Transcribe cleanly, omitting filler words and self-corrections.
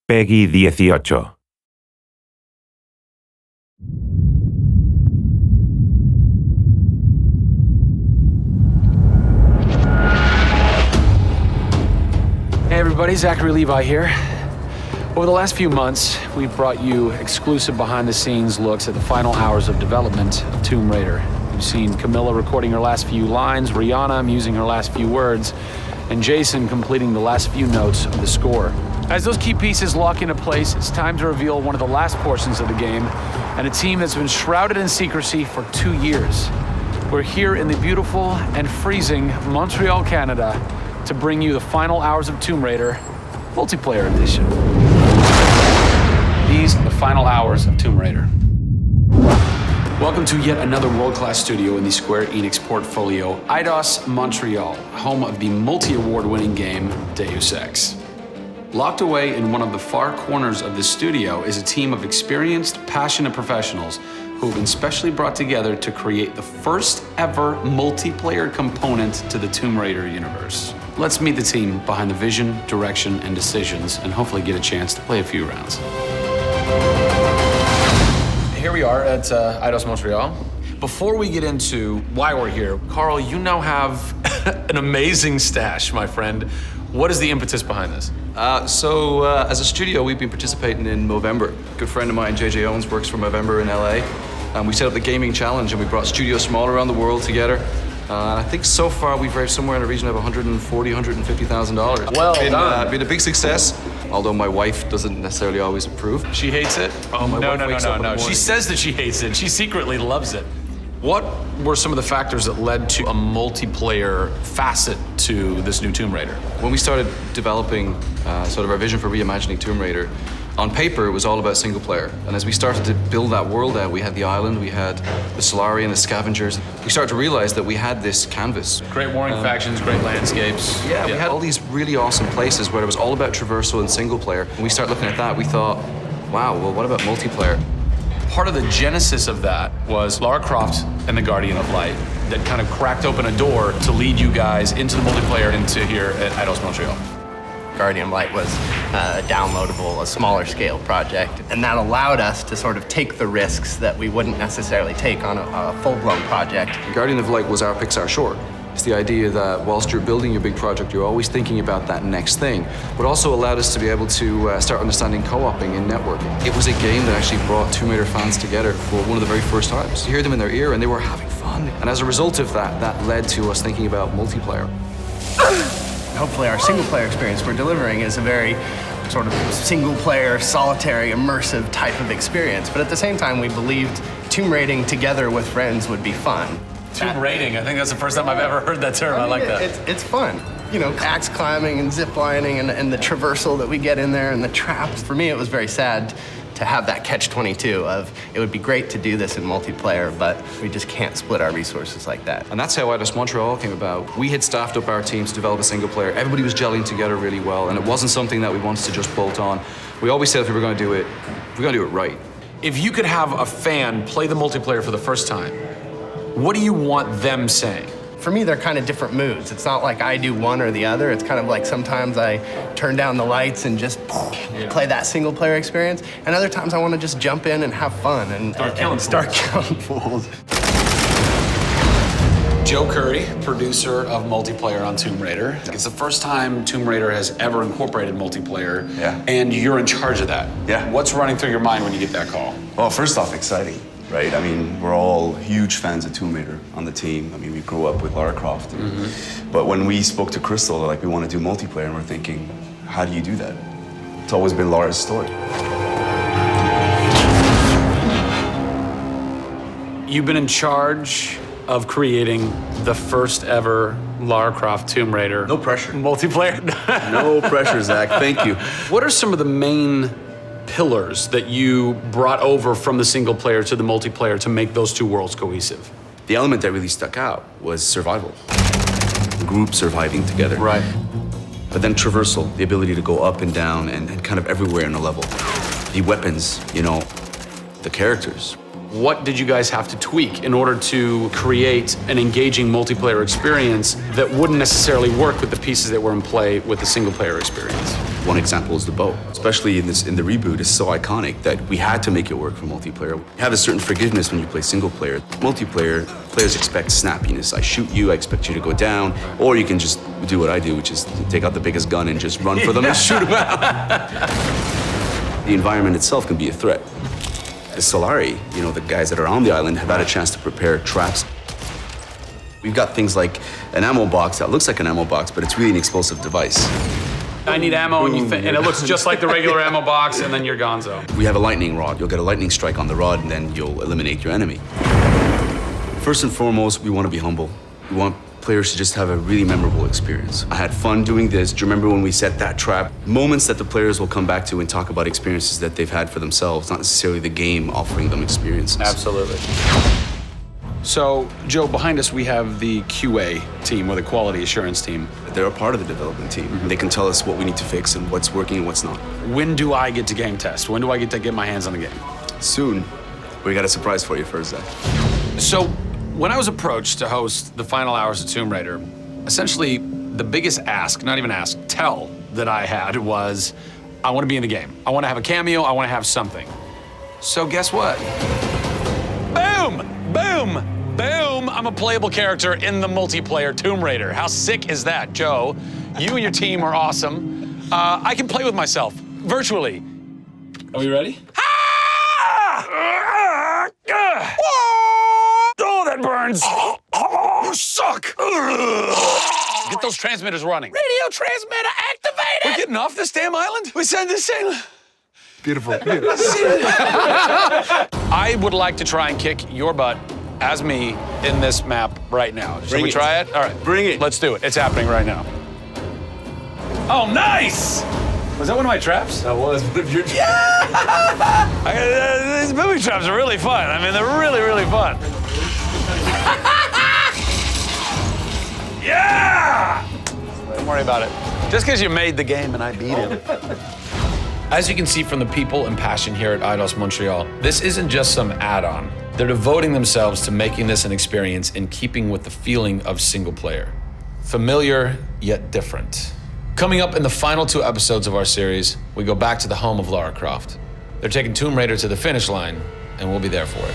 Peggy 18. Hey everybody, Zachary Levi here. Over the last few months, we've brought you exclusive behind-the-scenes looks at the final hours of development of Tomb Raider. You've seen Camilla recording her last few lines, Rihanna musing her last few words, and Jason completing the last few notes of the score. As those key pieces lock into place, it's time to reveal one of the last portions of the game, and a team that's been shrouded in secrecy for 2 years. We're here in the beautiful and freezing Montreal, Canada, to bring you the final hours of Tomb Raider, Multiplayer Edition. These are the final hours of Tomb Raider. Welcome to yet another world-class studio in the Square Enix portfolio, Eidos Montreal, home of the multi-award-winning game Deus Ex. Locked away in one of the far corners of the studio is a team of experienced, passionate professionals who have been specially brought together to create the first ever multiplayer component to the Tomb Raider universe. Let's meet the team behind the vision, direction, and decisions, and hopefully get a chance to play a few rounds. Here we are at Eidos Montreal. Before we get into why we're here, Carl, you now have an amazing stash, my friend. What is the impetus behind this? As a studio, we've been participating in Movember. A good friend of mine, JJ Owens, works for Movember in LA. And we set up the gaming challenge, and we brought studios from all around the world together. I think so far we've raised somewhere in the region of $140,000, $150,000. Well done. Been a big success, although my wife doesn't necessarily always approve. She hates it? Oh, my wife wakes up in the No. She morning. says that she hates it. She secretly loves it. What were some of the factors that led to a multiplayer facet to this new Tomb Raider? When we started developing sort of our vision for reimagining Tomb Raider, on paper, it was all about single player. And as we started to build that world out, we had the island, we had the Solarian, the scavengers. We started to realize that we had this canvas. Great warring factions, great landscapes. Yeah, we had all these really awesome places where it was all about traversal and single player. When we started looking at that, we thought, wow, well, what about multiplayer? Part of the genesis of that was Lara Croft and the Guardian of Light that kind of cracked open a door to lead you guys into the multiplayer into here at Eidos Montreal. Guardian of Light was a downloadable, a smaller scale project, and that allowed us to sort of take the risks that we wouldn't necessarily take on a full-blown project. Guardian of Light was our Pixar short. It's the idea that whilst you're building your big project, you're always thinking about that next thing, but also allowed us to be able to start understanding co-oping and networking. It was a game that actually brought Tomb Raider fans together for one of the very first times. You hear them in their ear and they were having fun. And as a result of that, that led to us thinking about multiplayer. Hopefully our single-player experience we're delivering is a very sort of single-player, solitary, immersive type of experience. But at the same time, we believed tomb raiding together with friends would be fun. Tomb raiding, I think that's the first time I've ever heard that term. I like that. It's fun. You know, axe climbing and zip lining and the traversal that we get in there and the traps. For me, it was very sad to have that catch-22 of it would be great to do this in multiplayer, but we just can't split our resources like that. And that's how Eidos Montreal came about. We had staffed up our teams to develop a single player. Everybody was gelling together really well, and it wasn't something that we wanted to just bolt on. We always said if we were going to do it, we're going to do it right. If you could have a fan play the multiplayer for the first time, what do you want them saying? For me, they're kind of different moods. It's not like I do one or the other. It's kind of like sometimes I turn down the lights and just play that single player experience. And other times I want to just jump in and have fun and start killing fools. Joe Curry, producer of multiplayer on Tomb Raider. It's the first time Tomb Raider has ever incorporated multiplayer, and you're in charge of that. Yeah. What's running through your mind when you get that call? Well, first off, exciting, right? I mean, we're all huge fans of Tomb Raider on the team. I mean, we grew up with Lara Croft. But when we spoke to Crystal, like, we want to do multiplayer, and we're thinking, how do you do that? It's always been Lara's story. You've been in charge of creating the first ever Lara Croft Tomb Raider. No pressure. Multiplayer. No pressure, Zach. Thank you. What are some of the main pillars that you brought over from the single player to the multiplayer to make those two worlds cohesive? The element that really stuck out was survival. Group surviving together. Right. But then traversal, the ability to go up and down and kind of everywhere in a level. The weapons, you know, the characters. What did you guys have to tweak in order to create an engaging multiplayer experience that wouldn't necessarily work with the pieces that were in play with the single player experience? One example is the bow. Especially in the reboot, it's so iconic that we had to make it work for multiplayer. You have a certain forgiveness when you play single player. Multiplayer, players expect snappiness. I shoot you, I expect you to go down, or you can just do what I do, which is take out the biggest gun and just run for them and shoot them out. The environment itself can be a threat. The Solari, the guys that are on the island have had a chance to prepare traps. We've got things like an ammo box that looks like an ammo box, but it's really an explosive device. I need ammo, and it looks just like the regular ammo box, and then you're gonzo. We have a lightning rod. You'll get a lightning strike on the rod, and then you'll eliminate your enemy. First and foremost, we want to be humble. We want players to just have a really memorable experience. I had fun doing this. Do you remember when we set that trap? Moments that the players will come back to and talk about experiences that they've had for themselves, not necessarily the game offering them experiences. Absolutely. So, Joe, behind us we have the QA team, or the quality assurance team. They're a part of the development team. Mm-hmm. They can tell us what we need to fix and what's working and what's not. When do I get to game test? When do I get to get my hands on the game? Soon. We got a surprise for you first, Zach. So, when I was approached to host the final hours of Tomb Raider, essentially the biggest tell that I had was, I want to be in the game. I want to have a cameo, I want to have something. So guess what? Boom! Boom! Boom! I'm a playable character in the multiplayer Tomb Raider. How sick is that, Joe? You and your team are awesome. I can play with myself, virtually. Are we ready? Oh, that burns! You suck! Get those transmitters running. Radio transmitter activated! We're getting off this damn island? We send this in. Beautiful. I would like to try and kick your butt as me in this map right now. Should we try it? All right. Bring it. Let's do it. It's happening right now. Oh, nice! Was that one of my traps? That was one of your traps. Yeah! These booby traps are really fun. I mean, they're really, really fun. Yeah! Don't worry about it. Just because you made the game and I beat it. As you can see from the people and passion here at Eidos Montreal, this isn't just some add-on. They're devoting themselves to making this an experience in keeping with the feeling of single player. Familiar, yet different. Coming up in the final 2 episodes of our series, we go back to the home of Lara Croft. They're taking Tomb Raider to the finish line, and we'll be there for it.